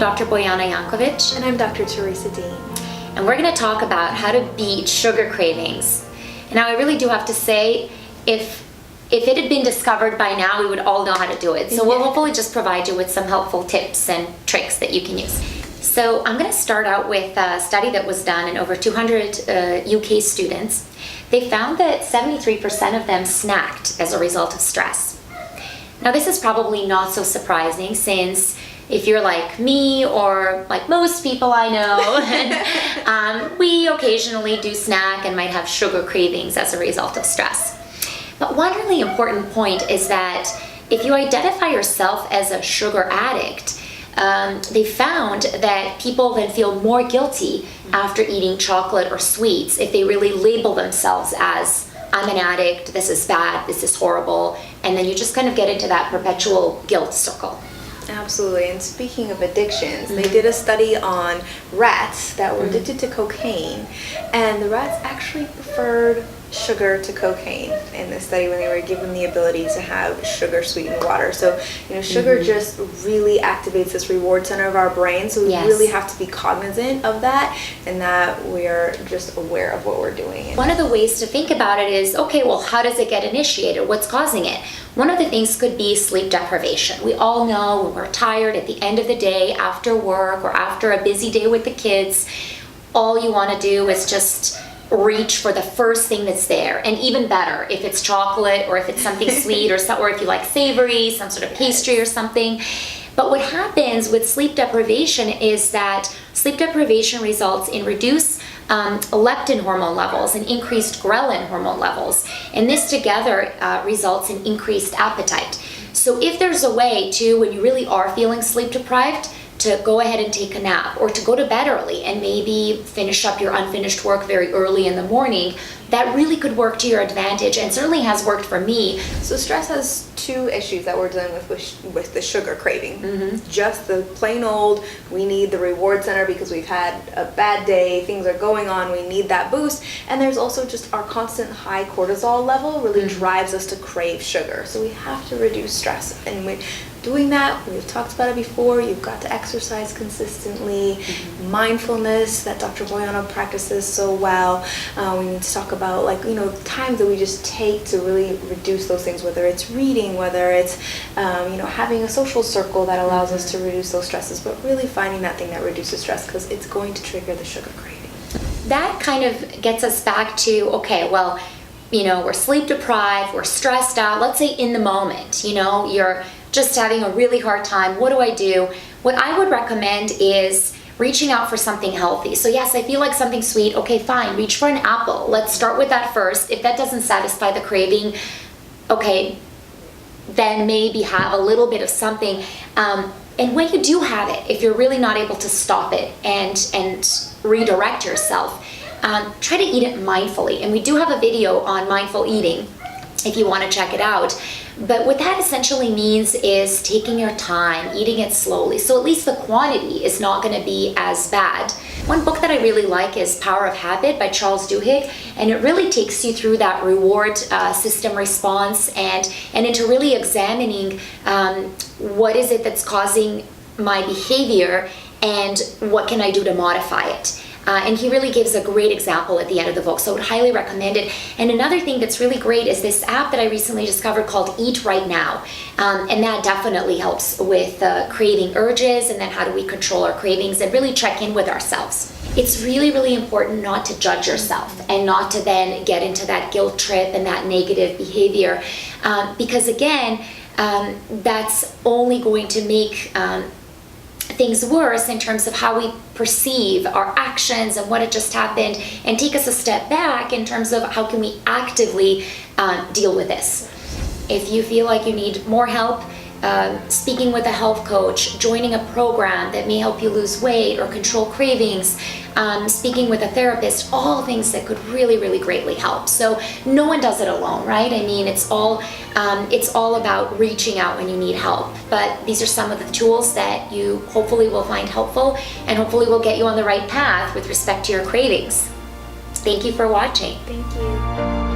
Dr. Bojana Jankovic. And I'm Dr. Teresa Dean. And we're going to talk about how to beat sugar cravings. Now, I really do have to say, if it had been discovered by now, we would all know how to do it. So we'll hopefully just provide you with some helpful tips and tricks that you can use. So I'm going to start out with a study that was done in over 200 UK students. They found that 73% of them snacked as a result of stress. Now, this is probably not so surprising, since if you're like me or like most people I know, we occasionally do snack and might have sugar cravings as a result of stress. But one really important point is that if you identify yourself as a sugar addict, they found that people then feel more guilty after eating chocolate or sweets if they really label themselves as, I'm an addict, this is bad, this is horrible, and then you just kind of get into that perpetual guilt circle. Absolutely. And speaking of addictions, they did a study on rats that were addicted to cocaine, and the rats actually preferred sugar to cocaine in this study when they were given the ability to have sugar sweetened water. So, sugar just really activates this reward center of our brain, so we really have to be cognizant of that, and that we're just aware of what we're doing. One of the ways to think about it is, okay, well, how does it get initiated? What's causing it? One of the things could be sleep deprivation. We all know when we're tired at the end of the day, after work or after a busy day with the kids, all you want to do is just reach for the first thing that's there. And even better, if it's chocolate or if it's something sweet, or if you like savory, some sort of pastry or something. But what happens with sleep deprivation is that sleep deprivation results in reduced leptin hormone levels and increased ghrelin hormone levels. And this together results in increased appetite. So if there's a way to, when you really are feeling sleep deprived, to go ahead and take a nap, or to go to bed early and maybe finish up your unfinished work very early in the morning, that really could work to your advantage, and certainly has worked for me. So stress has two issues that we're dealing with the sugar craving. Just the plain old, we need the reward center because we've had a bad day, things are going on, we need that boost. And there's also just our constant high cortisol level really drives us to crave sugar. So we have to reduce stress. And doing that, we've talked about it before, you've got to exercise consistently, mindfulness that Dr. Bojana practices so well. We need to talk about times that we just take to really reduce those things, whether it's reading, whether it's having a social circle that allows us to reduce those stresses, but really finding that thing that reduces stress, because it's going to trigger the sugar craving. That kind of gets us back to, okay, well, we're sleep deprived, we're stressed out, let's say in the moment, you're just having a really hard time. What do I do? What I would recommend is reaching out for something healthy. So yes, I feel like something sweet. Okay, fine, reach for an apple. Let's start with that first. If that doesn't satisfy the craving, okay, then maybe have a little bit of something. And when you do have it, if you're really not able to stop it and redirect yourself, try to eat it mindfully. And we do have a video on mindful eating if you want to check it out. But what that essentially means is taking your time, eating it slowly, so at least the quantity is not going to be as bad. One book that I really like is Power of Habit by Charles Duhigg, and it really takes you through that reward system response and into really examining what is it that's causing my behavior and what can I do to modify it. And he really gives a great example at the end of the book, so I would highly recommend it. And another thing that's really great is this app that I recently discovered called Eat Right Now, and that definitely helps with craving urges, and then how do we control our cravings and really check in with ourselves. It's really, really important not to judge yourself and not to then get into that guilt trip and that negative behavior, because again, that's only going to make things worse in terms of how we perceive our actions and what had just happened, and take us a step back in terms of how can we actively deal with this. If you feel like you need more help, speaking with a health coach, joining a program that may help you lose weight or control cravings, speaking with a therapist, all things that could really, really greatly help. So no one does it alone, right? I mean, it's all about reaching out when you need help. But these are some of the tools that you hopefully will find helpful, and hopefully will get you on the right path with respect to your cravings. Thank you for watching. Thank you.